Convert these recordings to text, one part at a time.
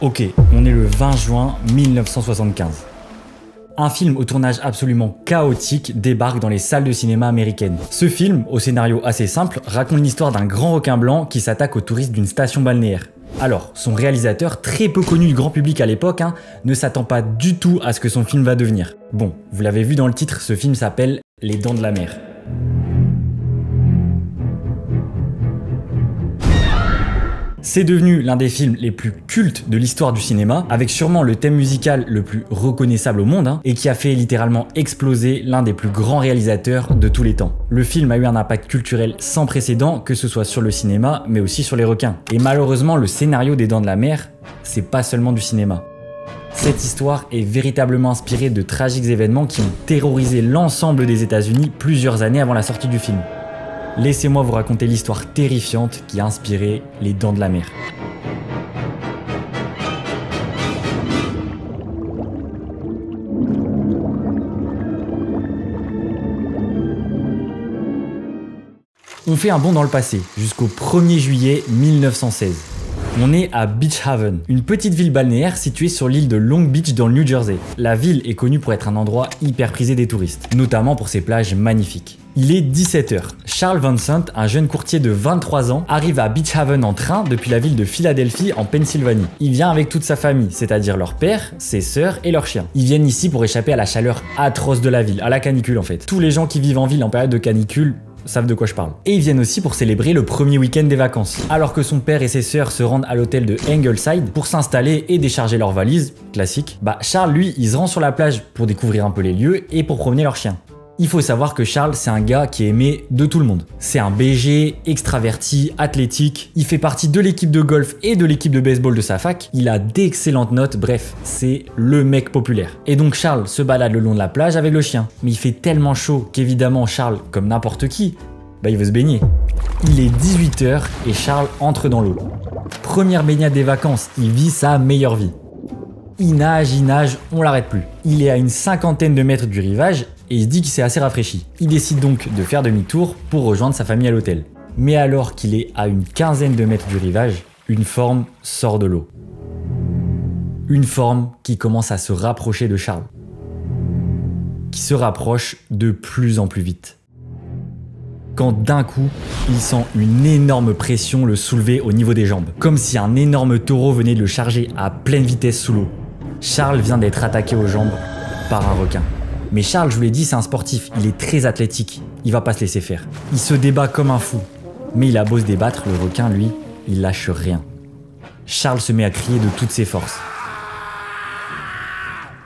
Ok, on est le 20 juin 1975. Un film au tournage absolument chaotique débarque dans les salles de cinéma américaines. Ce film, au scénario assez simple, raconte l'histoire d'un grand requin blanc qui s'attaque aux touristes d'une station balnéaire. Alors, son réalisateur, très peu connu du grand public à l'époque, ne s'attend pas du tout à ce que son film va devenir. Bon, vous l'avez vu dans le titre, ce film s'appelle Les Dents de la Mer. C'est devenu l'un des films les plus cultes de l'histoire du cinéma, avec sûrement le thème musical le plus reconnaissable au monde, et qui a fait littéralement exploser l'un des plus grands réalisateurs de tous les temps. Le film a eu un impact culturel sans précédent, que ce soit sur le cinéma, mais aussi sur les requins. Et malheureusement, le scénario des Dents de la Mer, c'est pas seulement du cinéma. Cette histoire est véritablement inspirée de tragiques événements qui ont terrorisé l'ensemble des États-Unis plusieurs années avant la sortie du film. Laissez-moi vous raconter l'histoire terrifiante qui a inspiré Les Dents de la Mer. On fait un bond dans le passé, jusqu'au 1er juillet 1916. On est à Beach Haven, une petite ville balnéaire située sur l'île de Long Beach dans le New Jersey. La ville est connue pour être un endroit hyper prisé des touristes, notamment pour ses plages magnifiques. Il est 17 h. Charles Vincent, un jeune courtier de 23 ans, arrive à Beach Haven en train depuis la ville de Philadelphie en Pennsylvanie. Il vient avec toute sa famille, c'est-à-dire leur père, ses sœurs et leurs chiens. Ils viennent ici pour échapper à la chaleur atroce de la ville, à la canicule en fait. Tous les gens qui vivent en ville en période de canicule savent de quoi je parle. Et ils viennent aussi pour célébrer le premier week-end des vacances. Alors que son père et ses sœurs se rendent à l'hôtel de Ingleside pour s'installer et décharger leurs valises, classique, Charles lui, il se rend sur la plage pour découvrir un peu les lieux et pour promener leurs chiens. Il faut savoir que Charles, c'est un gars qui est aimé de tout le monde. C'est un BG, extraverti, athlétique. Il fait partie de l'équipe de golf et de l'équipe de baseball de sa fac. Il a d'excellentes notes, bref, c'est le mec populaire. Et donc Charles se balade le long de la plage avec le chien. Mais il fait tellement chaud qu'évidemment Charles, comme n'importe qui, il veut se baigner. Il est 18 h et Charles entre dans l'eau. Première baignade des vacances, il vit sa meilleure vie. Il nage, on l'arrête plus. Il est à une 50aine de mètres du rivage et il se dit qu'il s'est assez rafraîchi. Il décide donc de faire demi-tour pour rejoindre sa famille à l'hôtel. Mais alors qu'il est à une 15aine de mètres du rivage, une forme sort de l'eau. Une forme qui commence à se rapprocher de Charles. Qui se rapproche de plus en plus vite. Quand d'un coup, il sent une énorme pression le soulever au niveau des jambes. Comme si un énorme taureau venait de le charger à pleine vitesse sous l'eau. Charles vient d'être attaqué aux jambes par un requin. Mais Charles, je vous l'ai dit, c'est un sportif, il est très athlétique, il va pas se laisser faire. Il se débat comme un fou. Mais il a beau se débattre, le requin, lui, il lâche rien. Charles se met à crier de toutes ses forces.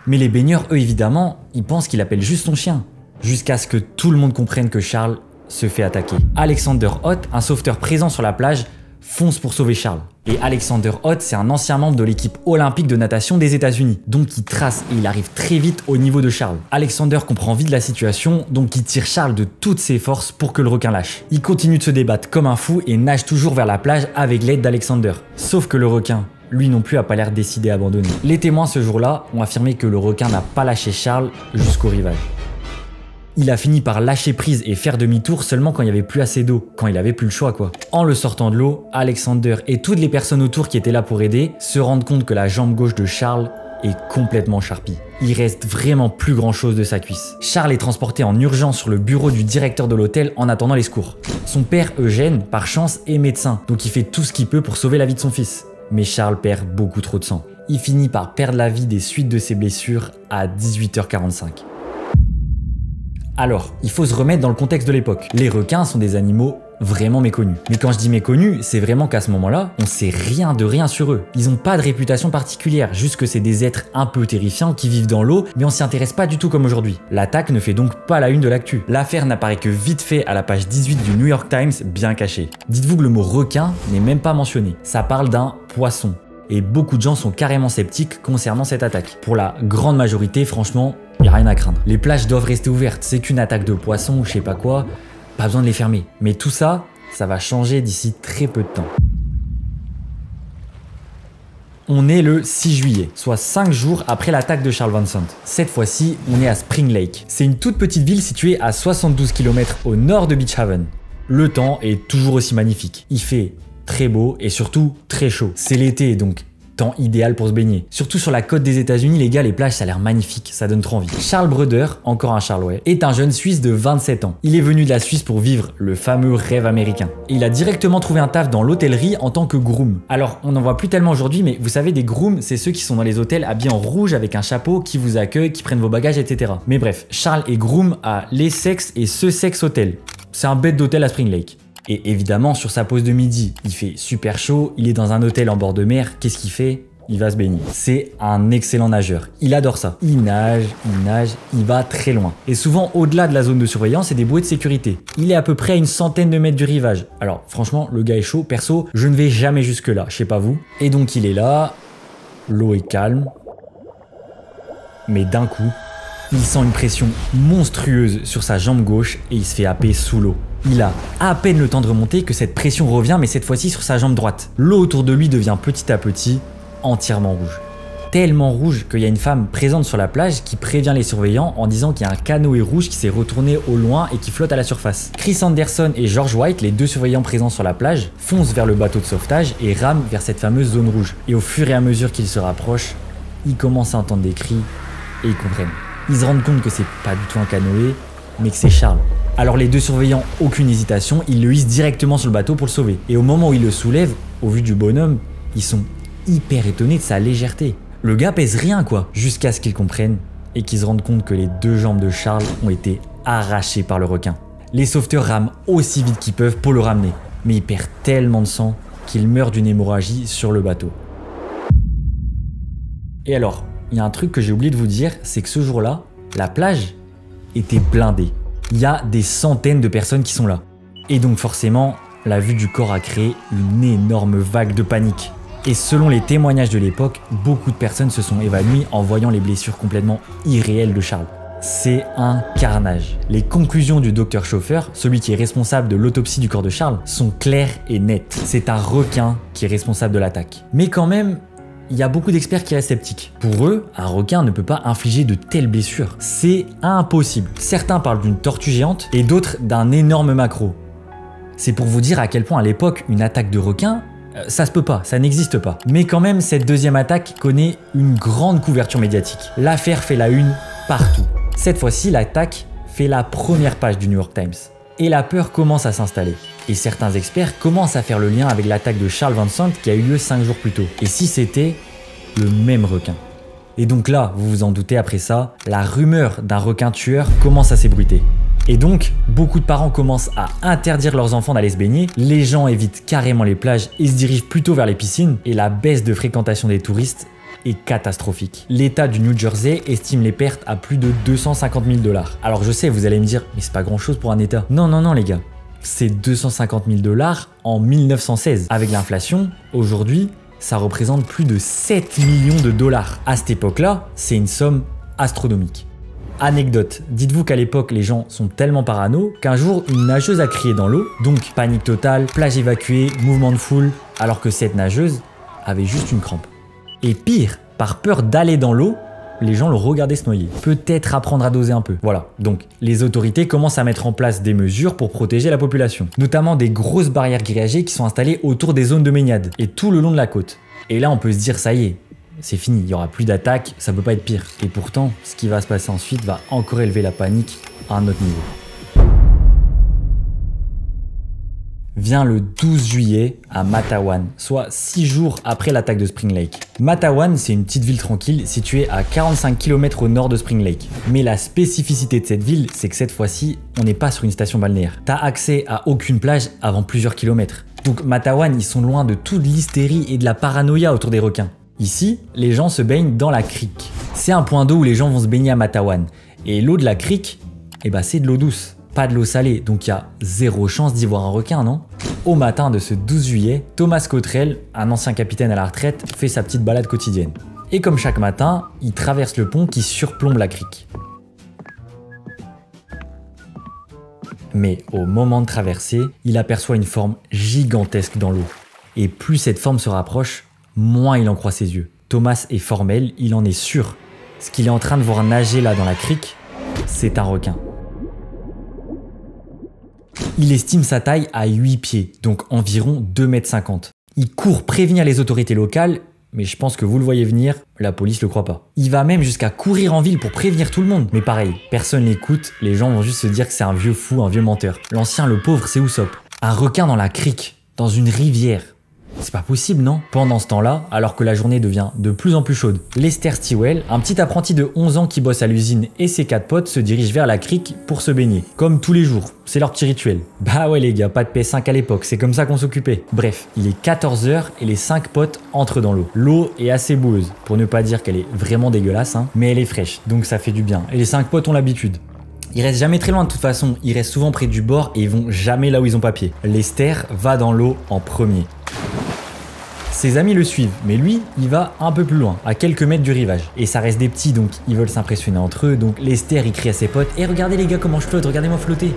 Mais les baigneurs, eux, évidemment, ils pensent qu'il appelle juste son chien. Jusqu'à ce que tout le monde comprenne que Charles se fait attaquer. Alexander Ott, un sauveteur présent sur la plage, fonce pour sauver Charles. Et Alexander Ott, c'est un ancien membre de l'équipe olympique de natation des États-Unis. Donc il trace et il arrive très vite au niveau de Charles. Alexander comprend vite la situation, donc il tire Charles de toutes ses forces pour que le requin lâche. Il continue de se débattre comme un fou et nage toujours vers la plage avec l'aide d'Alexander. Sauf que le requin, lui non plus, a pas l'air décidé à abandonner. Les témoins ce jour-là ont affirmé que le requin n'a pas lâché Charles jusqu'au rivage. Il a fini par lâcher prise et faire demi-tour seulement quand il n'y avait plus assez d'eau, quand il avait plus le choix quoi. En le sortant de l'eau, Alexander et toutes les personnes autour qui étaient là pour aider se rendent compte que la jambe gauche de Charles est complètement charpie. Il reste vraiment plus grand chose de sa cuisse. Charles est transporté en urgence sur le bureau du directeur de l'hôtel en attendant les secours. Son père Eugène, par chance, est médecin, donc il fait tout ce qu'il peut pour sauver la vie de son fils. Mais Charles perd beaucoup trop de sang. Il finit par perdre la vie des suites de ses blessures à 18 h 45. Alors, il faut se remettre dans le contexte de l'époque. Les requins sont des animaux vraiment méconnus. Mais quand je dis méconnus, c'est vraiment qu'à ce moment-là, on sait rien de rien sur eux. Ils n'ont pas de réputation particulière, juste que c'est des êtres un peu terrifiants qui vivent dans l'eau, mais on s'y intéresse pas du tout comme aujourd'hui. L'attaque ne fait donc pas la une de l'actu. L'affaire n'apparaît que vite fait à la page 18 du New York Times, bien caché. Dites-vous que le mot requin n'est même pas mentionné. Ça parle d'un poisson. Et beaucoup de gens sont carrément sceptiques concernant cette attaque. Pour la grande majorité, franchement, il n'y a rien à craindre. Les plages doivent rester ouvertes, c'est qu'une attaque de poisson ou je sais pas quoi, pas besoin de les fermer. Mais tout ça, ça va changer d'ici très peu de temps. On est le 6 juillet, soit 5 jours après l'attaque de Charles Vincent. Cette fois-ci, on est à Spring Lake. C'est une toute petite ville située à 72 km au nord de Beach Haven. Le temps est toujours aussi magnifique. Il fait très beau et surtout très chaud. C'est l'été, donc temps idéal pour se baigner. Surtout sur la côte des États-Unis, les gars, les plages, ça a l'air magnifique, ça donne trop envie. Charles Breuder, encore un Charles, ouais, est un jeune Suisse de 27 ans. Il est venu de la Suisse pour vivre le fameux rêve américain. Et il a directement trouvé un taf dans l'hôtellerie en tant que groom. Alors, on n'en voit plus tellement aujourd'hui, mais vous savez, des grooms, c'est ceux qui sont dans les hôtels habillés en rouge avec un chapeau, qui vous accueillent, qui prennent vos bagages, etc. Mais bref, Charles est groom à l'Essex et Sussex Hotel. C'est un bête d'hôtel à Spring Lake. Et évidemment, sur sa pause de midi, il fait super chaud, il est dans un hôtel en bord de mer, qu'est-ce qu'il fait ? Il va se baigner. C'est un excellent nageur. Il adore ça. Il nage, il va très loin. Et souvent, au-delà de la zone de surveillance et des bouées de sécurité. Il est à peu près à une centaine de mètres du rivage. Alors, franchement, le gars est chaud. Perso, je ne vais jamais jusque-là, je sais pas vous. Et donc, il est là. L'eau est calme. Mais d'un coup, il sent une pression monstrueuse sur sa jambe gauche et il se fait happer sous l'eau. Il a à peine le temps de remonter que cette pression revient, mais cette fois-ci sur sa jambe droite. L'eau autour de lui devient petit à petit entièrement rouge. Tellement rouge qu'il y a une femme présente sur la plage qui prévient les surveillants en disant qu'il y a un canoë rouge qui s'est retourné au loin et qui flotte à la surface. Chris Anderson et George White, les deux surveillants présents sur la plage, foncent vers le bateau de sauvetage et rament vers cette fameuse zone rouge. Et au fur et à mesure qu'ils se rapprochent, ils commencent à entendre des cris et ils comprennent. Ils se rendent compte que c'est pas du tout un canoë, mais que c'est Charles. Alors les deux surveillants, aucune hésitation, ils le hissent directement sur le bateau pour le sauver. Et au moment où ils le soulèvent, au vu du bonhomme, ils sont hyper étonnés de sa légèreté. Le gars pèse rien quoi, jusqu'à ce qu'ils comprennent et qu'ils se rendent compte que les deux jambes de Charles ont été arrachées par le requin. Les sauveteurs rament aussi vite qu'ils peuvent pour le ramener, mais il perd tellement de sang qu'il meurt d'une hémorragie sur le bateau. Et alors, il y a un truc que j'ai oublié de vous dire, c'est que ce jour-là, la plage était blindée. Il y a des centaines de personnes qui sont là. Et donc forcément, la vue du corps a créé une énorme vague de panique. Et selon les témoignages de l'époque, beaucoup de personnes se sont évanouies en voyant les blessures complètement irréelles de Charles. C'est un carnage. Les conclusions du docteur Schoffer, celui qui est responsable de l'autopsie du corps de Charles, sont claires et nettes. C'est un requin qui est responsable de l'attaque. Mais quand même, il y a beaucoup d'experts qui restent sceptiques. Pour eux, un requin ne peut pas infliger de telles blessures. C'est impossible. Certains parlent d'une tortue géante et d'autres d'un énorme maquereau. C'est pour vous dire à quel point à l'époque, une attaque de requin, ça se peut pas, ça n'existe pas. Mais quand même, cette deuxième attaque connaît une grande couverture médiatique. L'affaire fait la une partout. Cette fois-ci, l'attaque fait la première page du New York Times. Et la peur commence à s'installer. Et certains experts commencent à faire le lien avec l'attaque de Charles Vincent qui a eu lieu 5 jours plus tôt. Et si c'était le même requin? Et donc là, vous vous en doutez après ça, la rumeur d'un requin tueur commence à s'ébruiter. Et donc, beaucoup de parents commencent à interdire leurs enfants d'aller se baigner, les gens évitent carrément les plages et se dirigent plutôt vers les piscines, et la baisse de fréquentation des touristes est catastrophique. L'État du New Jersey estime les pertes à plus de 250 000 $. Alors je sais, vous allez me dire, mais c'est pas grand chose pour un État. Non les gars, c'est 250 000 $ en 1916. Avec l'inflation, aujourd'hui, ça représente plus de 7 millions de dollars. À cette époque-là, c'est une somme astronomique. Anecdote, dites-vous qu'à l'époque, les gens sont tellement parano qu'un jour, une nageuse a crié dans l'eau, donc panique totale, plage évacuée, mouvement de foule, alors que cette nageuse avait juste une crampe. Et pire, par peur d'aller dans l'eau, les gens le regardaient se noyer. Peut-être apprendre à doser un peu. Voilà, donc les autorités commencent à mettre en place des mesures pour protéger la population. Notamment des grosses barrières grillagées qui sont installées autour des zones de baignade et tout le long de la côte. Et là on peut se dire ça y est, c'est fini, il n'y aura plus d'attaque, ça peut pas être pire. Et pourtant, ce qui va se passer ensuite va encore élever la panique à un autre niveau. Vient le 12 juillet à Matawan, soit 6 jours après l'attaque de Spring Lake. Matawan, c'est une petite ville tranquille située à 45 km au nord de Spring Lake. Mais la spécificité de cette ville, c'est que cette fois-ci, on n'est pas sur une station balnéaire. T'as accès à aucune plage avant plusieurs kilomètres. Donc Matawan, ils sont loin de toute l'hystérie et de la paranoïa autour des requins. Ici, les gens se baignent dans la crique. C'est un point d'eau où les gens vont se baigner à Matawan. Et l'eau de la crique, c'est de l'eau douce. Pas de l'eau salée, donc il y a zéro chance d'y voir un requin, non? Au matin de ce 12 juillet, Thomas Cottrell, un ancien capitaine à la retraite, fait sa petite balade quotidienne. Et comme chaque matin, il traverse le pont qui surplombe la crique. Mais au moment de traverser, il aperçoit une forme gigantesque dans l'eau. Et plus cette forme se rapproche, moins il en croit ses yeux. Thomas est formel, il en est sûr. Ce qu'il est en train de voir nager là dans la crique, c'est un requin. Il estime sa taille à 8 pieds, donc environ 2,50 m. Il court prévenir les autorités locales mais je pense que vous le voyez venir, la police le croit pas. Il va même jusqu'à courir en ville pour prévenir tout le monde. Mais pareil, personne l'écoute, les gens vont juste se dire que c'est un vieux fou, un vieux menteur. L'ancien, le pauvre, c'est Usopp. Un requin dans la crique, dans une rivière. C'est pas possible, non? Pendant ce temps-là, alors que la journée devient de plus en plus chaude, Lester Stewell, un petit apprenti de 11 ans qui bosse à l'usine et ses 4 potes se dirigent vers la crique pour se baigner. Comme tous les jours, c'est leur petit rituel. Bah ouais les gars, pas de PS5 à l'époque, c'est comme ça qu'on s'occupait. Bref, il est 14h et les 5 potes entrent dans l'eau. L'eau est assez boueuse, pour ne pas dire qu'elle est vraiment dégueulasse, hein, mais elle est fraîche, donc ça fait du bien. Et les 5 potes ont l'habitude. Ils restent jamais très loin de toute façon, ils restent souvent près du bord et ils vont jamais là où ils ont pas pied. Lester va dans l'eau en premier. Ses amis le suivent, mais lui, il va un peu plus loin, à quelques mètres du rivage. Et ça reste des petits, donc ils veulent s'impressionner entre eux, donc Lester il crie à ses potes « Eh regardez les gars comment je flotte, regardez-moi flotter !»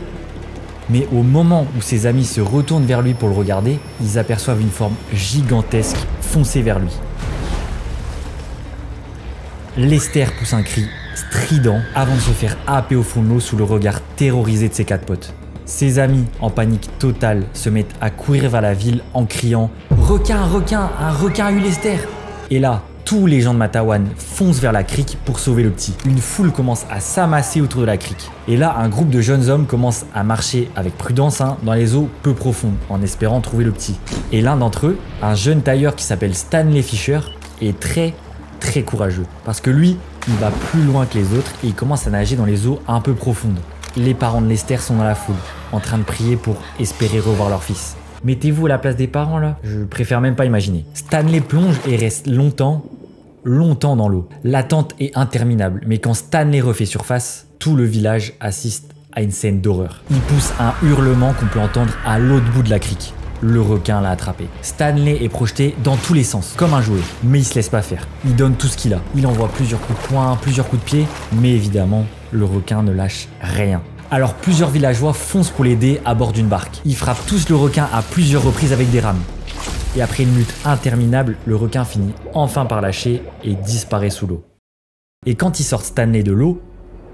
Mais au moment où ses amis se retournent vers lui pour le regarder, ils aperçoivent une forme gigantesque foncer vers lui. Lester pousse un cri strident avant de se faire happer au fond de l'eau sous le regard terrorisé de ses 4 potes. Ses amis, en panique totale, se mettent à courir vers la ville en criant « Requin, requin, un requin a eu Lester !» Et là, tous les gens de Matawan foncent vers la crique pour sauver le petit. Une foule commence à s'amasser autour de la crique. Et là, un groupe de jeunes hommes commence à marcher avec prudence dans les eaux peu profondes, en espérant trouver le petit. Et l'un d'entre eux, un jeune tailleur qui s'appelle Stanley Fisher, est très courageux. Parce que lui, il va plus loin que les autres et il commence à nager dans les eaux un peu profondes. Les parents de Lester sont dans la foule, en train de prier pour espérer revoir leur fils. Mettez-vous à la place des parents là, je préfère même pas imaginer. Stanley plonge et reste longtemps dans l'eau. L'attente est interminable, mais quand Stanley refait surface, tout le village assiste à une scène d'horreur. Il pousse un hurlement qu'on peut entendre à l'autre bout de la crique. Le requin l'a attrapé. Stanley est projeté dans tous les sens, comme un jouet, mais il se laisse pas faire. Il donne tout ce qu'il a. Il envoie plusieurs coups de poing, plusieurs coups de pied, mais évidemment, le requin ne lâche rien. Alors plusieurs villageois foncent pour l'aider à bord d'une barque. Ils frappent tous le requin à plusieurs reprises avec des rames. Et après une lutte interminable, le requin finit enfin par lâcher et disparaît sous l'eau. Et quand ils sortent Stanley de l'eau,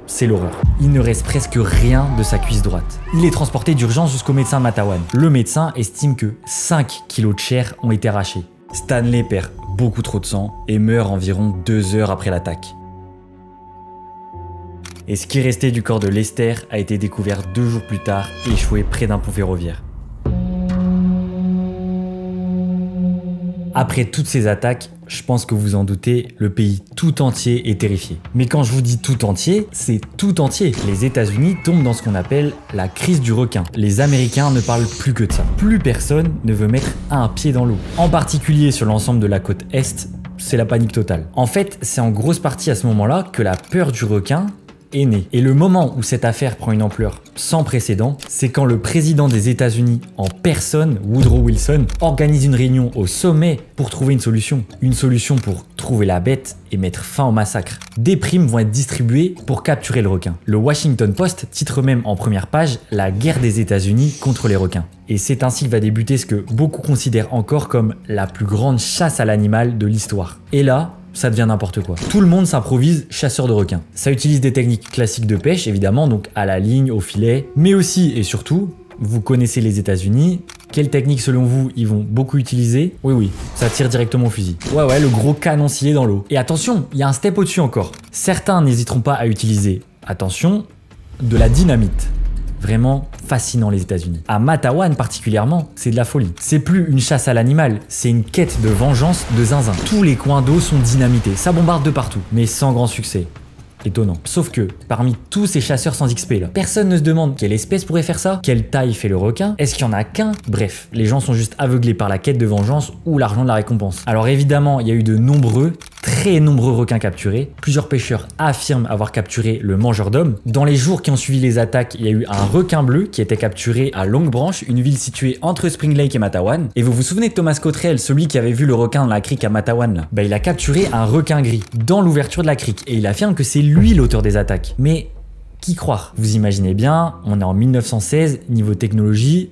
c'est l'horreur. Il ne reste presque rien de sa cuisse droite. Il est transporté d'urgence jusqu'au médecin de Matawan. Le médecin estime que 5 kilos de chair ont été arrachés. Stanley perd beaucoup trop de sang et meurt environ 2 heures après l'attaque. Et ce qui restait du corps de Lester a été découvert 2 jours plus tard, échoué près d'un pont ferroviaire. Après toutes ces attaques, je pense que vous en doutez, le pays tout entier est terrifié. Mais quand je vous dis tout entier, c'est tout entier. Les États-Unis tombent dans ce qu'on appelle la crise du requin. Les Américains ne parlent plus que de ça. Plus personne ne veut mettre un pied dans l'eau. En particulier sur l'ensemble de la côte Est, c'est la panique totale. En fait, c'est en grosse partie à ce moment-là que la peur du requin est née. Et le moment où cette affaire prend une ampleur sans précédent, c'est quand le président des États-Unis en personne, Woodrow Wilson, organise une réunion au sommet pour trouver une solution. Une solution pour trouver la bête et mettre fin au massacre. Des primes vont être distribuées pour capturer le requin. Le Washington Post titre même en première page « La guerre des États-Unis contre les requins ». Et c'est ainsi que va débuter ce que beaucoup considèrent encore comme la plus grande chasse à l'animal de l'histoire. Et là, ça devient n'importe quoi. Tout le monde s'improvise chasseur de requins. Ça utilise des techniques classiques de pêche, évidemment, donc à la ligne, au filet, mais aussi et surtout, vous connaissez les États-Unis. Quelle technique selon vous ils vont beaucoup utiliser? Oui, ça tire directement au fusil. Ouais, le gros canoncier dans l'eau. Et attention, il y a un step au-dessus encore. Certains n'hésiteront pas à utiliser, attention, de la dynamite. Vraiment fascinant les États-Unis. À Matawan particulièrement, c'est de la folie. C'est plus une chasse à l'animal, c'est une quête de vengeance de zinzin. Tous les coins d'eau sont dynamités, ça bombarde de partout, mais sans grand succès. Étonnant. Sauf que, parmi tous ces chasseurs sans XP là, personne ne se demande quelle espèce pourrait faire ça, quelle taille fait le requin, est-ce qu'il y en a qu'un? Bref, les gens sont juste aveuglés par la quête de vengeance ou l'argent de la récompense. Alors évidemment, il y a eu de très nombreux requins capturés. Plusieurs pêcheurs affirment avoir capturé le mangeur d'hommes. Dans les jours qui ont suivi les attaques, il y a eu un requin bleu qui était capturé à Long Branch, une ville située entre Spring Lake et Matawan. Et vous vous souvenez de Thomas Cottrell, celui qui avait vu le requin dans la crique à Matawan là? Bah il a capturé un requin gris dans l'ouverture de la crique et il affirme que c'est lui l'auteur des attaques. Mais qui croire? Vous imaginez bien, on est en 1916, niveau technologie,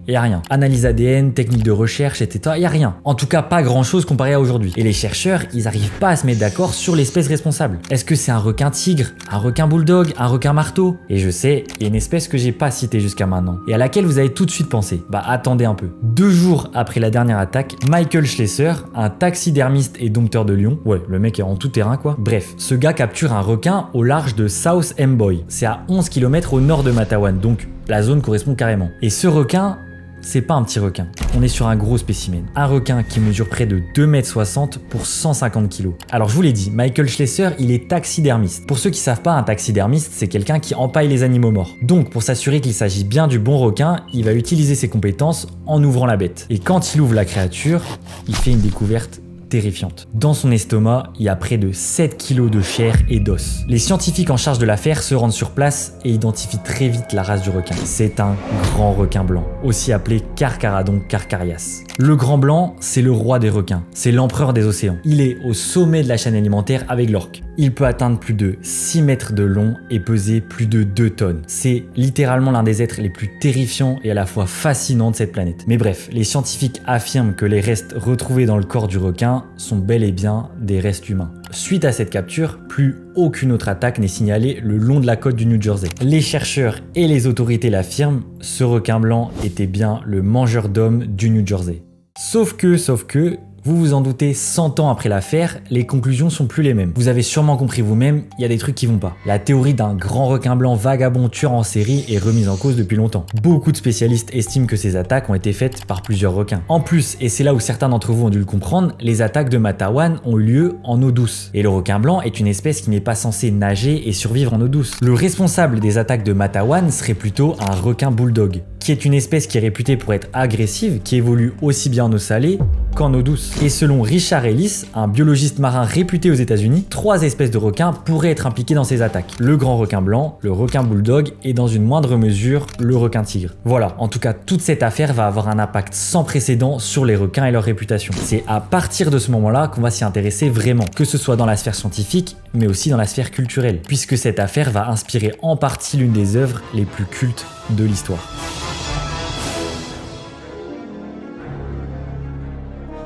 y a rien. Analyse ADN, technique de recherche, etc. Y a rien. En tout cas, pas grand chose comparé à aujourd'hui. Et les chercheurs, ils arrivent pas à se mettre d'accord sur l'espèce responsable. Est-ce que c'est un requin tigre, un requin bulldog, un requin marteau? Et je sais, il y a une espèce que j'ai pas citée jusqu'à maintenant et à laquelle vous avez tout de suite pensé. Bah attendez un peu. 2 jours après la dernière attaque, Michael Schlesser, un taxidermiste et dompteur de lions, ouais, le mec est en tout terrain quoi. Bref, ce gars capture un requin au large de South Amboy. C'est à 11 km au nord de Matawan, donc la zone correspond carrément. Et ce requin, c'est pas un petit requin, on est sur un gros spécimen. Un requin qui mesure près de 2,60 m pour 150 kg. Alors je vous l'ai dit, Michael Schlesser, il est taxidermiste. Pour ceux qui savent pas, un taxidermiste, c'est quelqu'un qui empaille les animaux morts. Donc pour s'assurer qu'il s'agit bien du bon requin, il va utiliser ses compétences en ouvrant la bête. Et quand il ouvre la créature, il fait une découverte terrifiante. Dans son estomac, il y a près de 7 kg de chair et d'os. Les scientifiques en charge de l'affaire se rendent sur place et identifient très vite la race du requin. C'est un grand requin blanc, aussi appelé Carcharodon carcharias. Le grand blanc, c'est le roi des requins, c'est l'empereur des océans. Il est au sommet de la chaîne alimentaire avec l'orque. Il peut atteindre plus de 6 mètres de long et peser plus de 2 tonnes. C'est littéralement l'un des êtres les plus terrifiants et à la fois fascinants de cette planète. Mais bref, les scientifiques affirment que les restes retrouvés dans le corps du requin sont bel et bien des restes humains. Suite à cette capture, plus aucune autre attaque n'est signalée le long de la côte du New Jersey. Les chercheurs et les autorités l'affirment, ce requin blanc était bien le mangeur d'hommes du New Jersey. Sauf que, vous vous en doutez, 100 ans après l'affaire, les conclusions sont plus les mêmes. Vous avez sûrement compris vous-même, il y a des trucs qui vont pas. La théorie d'un grand requin blanc vagabond tueur en série est remise en cause depuis longtemps. Beaucoup de spécialistes estiment que ces attaques ont été faites par plusieurs requins. En plus, et c'est là où certains d'entre vous ont dû le comprendre, les attaques de Matawan ont eu lieu en eau douce. Et le requin blanc est une espèce qui n'est pas censée nager et survivre en eau douce. Le responsable des attaques de Matawan serait plutôt un requin bulldog, qui est une espèce qui est réputée pour être agressive, qui évolue aussi bien en eau salée qu'en eau douce. Et selon Richard Ellis, un biologiste marin réputé aux États-Unis, 3 espèces de requins pourraient être impliquées dans ces attaques. Le grand requin blanc, le requin bulldog et dans une moindre mesure, le requin tigre. Voilà, en tout cas, toute cette affaire va avoir un impact sans précédent sur les requins et leur réputation. C'est à partir de ce moment-là qu'on va s'y intéresser vraiment, que ce soit dans la sphère scientifique, mais aussi dans la sphère culturelle, puisque cette affaire va inspirer en partie l'une des œuvres les plus cultes de l'histoire.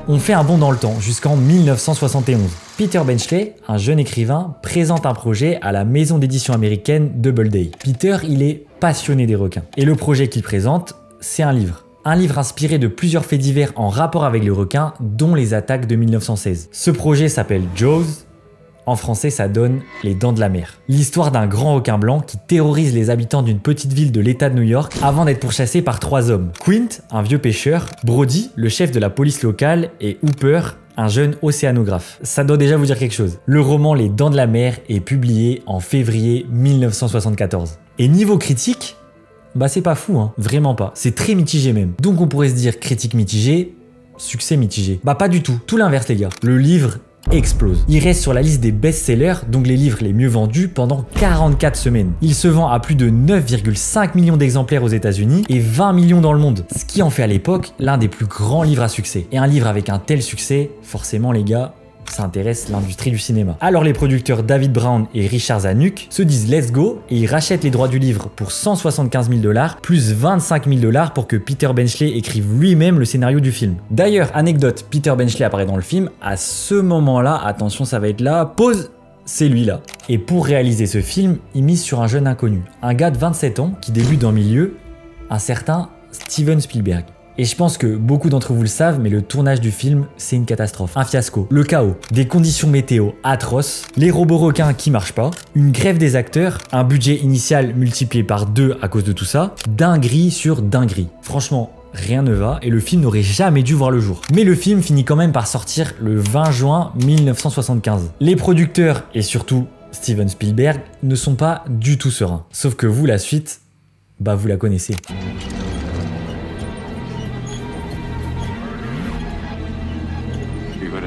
On fait un bond dans le temps jusqu'en 1971. Peter Benchley, un jeune écrivain, présente un projet à la maison d'édition américaine Doubleday. Peter, il est passionné des requins. Et le projet qu'il présente, c'est un livre. Un livre inspiré de plusieurs faits divers en rapport avec les requins, dont les attaques de 1916. Ce projet s'appelle Jaws. En français, ça donne Les Dents de la Mer. L'histoire d'un grand requin blanc qui terrorise les habitants d'une petite ville de l'État de New York avant d'être pourchassé par 3 hommes. Quint, un vieux pêcheur, Brody, le chef de la police locale, et Hooper, un jeune océanographe. Ça doit déjà vous dire quelque chose. Le roman Les Dents de la Mer est publié en février 1974. Et niveau critique, bah c'est pas fou, hein, vraiment pas. C'est très mitigé même. Donc on pourrait se dire critique mitigée, succès mitigé. Bah pas du tout, tout l'inverse les gars. Le livre explose. Il reste sur la liste des best-sellers, donc les livres les mieux vendus, pendant 44 semaines. Il se vend à plus de 9,5 millions d'exemplaires aux États-Unis et 20 millions dans le monde, ce qui en fait à l'époque l'un des plus grands livres à succès. Et un livre avec un tel succès, forcément les gars, ça intéresse l'industrie du cinéma. Alors les producteurs David Brown et Richard Zanuck se disent let's go et ils rachètent les droits du livre pour 175 000 $ plus 25 000 $ pour que Peter Benchley écrive lui-même le scénario du film. D'ailleurs, anecdote, Peter Benchley apparaît dans le film, à ce moment-là, attention ça va être là, pause, c'est lui là. Et pour réaliser ce film, il mise sur un jeune inconnu, un gars de 27 ans qui débute dans le milieu, un certain Steven Spielberg. Et je pense que beaucoup d'entre vous le savent, mais le tournage du film, c'est une catastrophe. Un fiasco, le chaos, des conditions météo atroces, les robots requins qui marchent pas, une grève des acteurs, un budget initial multiplié par 2 à cause de tout ça, dinguerie sur dinguerie. Franchement, rien ne va et le film n'aurait jamais dû voir le jour. Mais le film finit quand même par sortir le 20 juin 1975. Les producteurs et surtout Steven Spielberg ne sont pas du tout sereins. Sauf que vous, la suite, bah vous la connaissez.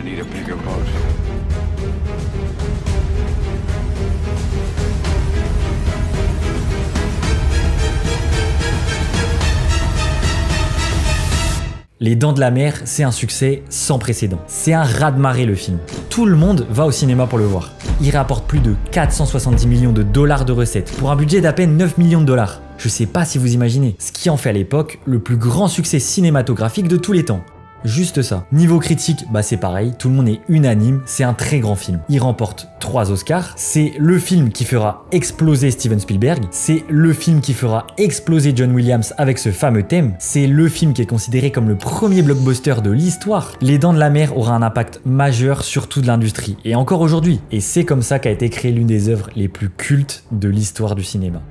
Need a bigger boat. Les Dents de la Mer, c'est un succès sans précédent. C'est un raz-de-marée le film. Tout le monde va au cinéma pour le voir. Il rapporte plus de 470 millions de dollars de recettes pour un budget d'à peine 9 millions de dollars. Je sais pas si vous imaginez, ce qui en fait à l'époque le plus grand succès cinématographique de tous les temps. Juste ça. Niveau critique, bah c'est pareil, tout le monde est unanime, c'est un très grand film. Il remporte 3 Oscars, c'est le film qui fera exploser Steven Spielberg, c'est le film qui fera exploser John Williams avec ce fameux thème, c'est le film qui est considéré comme le premier blockbuster de l'histoire. Les Dents de la Mer aura un impact majeur sur toute l'industrie, et encore aujourd'hui. Et c'est comme ça qu'a été créée l'une des œuvres les plus cultes de l'histoire du cinéma.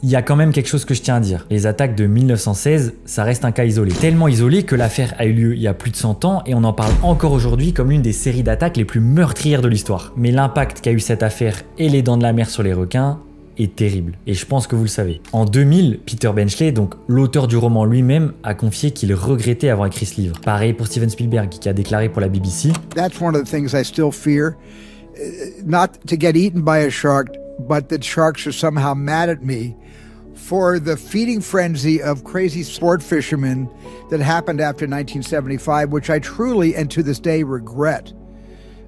Il y a quand même quelque chose que je tiens à dire. Les attaques de 1916, ça reste un cas isolé. Tellement isolé que l'affaire a eu lieu il y a plus de 100 ans et on en parle encore aujourd'hui comme l'une des séries d'attaques les plus meurtrières de l'histoire. Mais l'impact qu'a eu cette affaire et les Dents de la Mer sur les requins est terrible. Et je pense que vous le savez. En 2000, Peter Benchley, donc l'auteur du roman lui-même, a confié qu'il regrettait avoir écrit ce livre. Pareil pour Steven Spielberg qui a déclaré pour la BBC. That's one of the things I still fear. Not to get eaten by a shark, but that sharks are somehow mad at me for the feeding frenzy of crazy sport fishermen that happened after 1975, which I truly and to this day regret.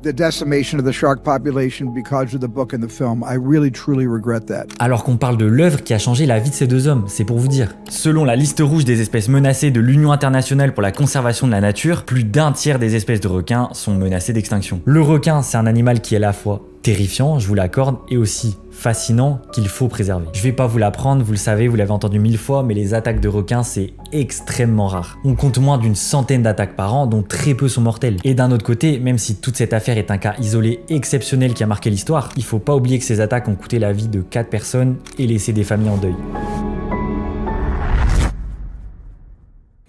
The decimation of the shark population because of the book and the film. I really truly regret that. Alors qu'on parle de l'œuvre qui a changé la vie de ces deux hommes, c'est pour vous dire. Selon la liste rouge des espèces menacées de l'Union internationale pour la conservation de la nature, plus d'un tiers des espèces de requins sont menacées d'extinction. Le requin, c'est un animal qui est à la fois terrifiant, je vous l'accorde, et aussi fascinant qu'il faut préserver. Je vais pas vous l'apprendre, vous le savez, vous l'avez entendu 1000 fois, mais les attaques de requins, c'est extrêmement rare. On compte moins d'une centaine d'attaques par an, dont très peu sont mortelles. Et d'un autre côté, même si toute cette affaire est un cas isolé exceptionnel qui a marqué l'histoire, il faut pas oublier que ces attaques ont coûté la vie de 4 personnes et laissé des familles en deuil.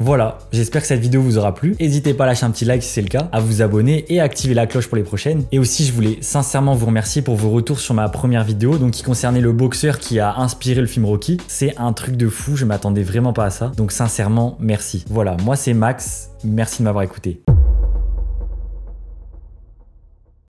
Voilà, j'espère que cette vidéo vous aura plu. N'hésitez pas à lâcher un petit like si c'est le cas, à vous abonner et à activer la cloche pour les prochaines. Et aussi, je voulais sincèrement vous remercier pour vos retours sur ma première vidéo, donc qui concernait le boxeur qui a inspiré le film Rocky. C'est un truc de fou, je m'attendais vraiment pas à ça. Donc sincèrement, merci. Voilà, moi c'est Max, merci de m'avoir écouté.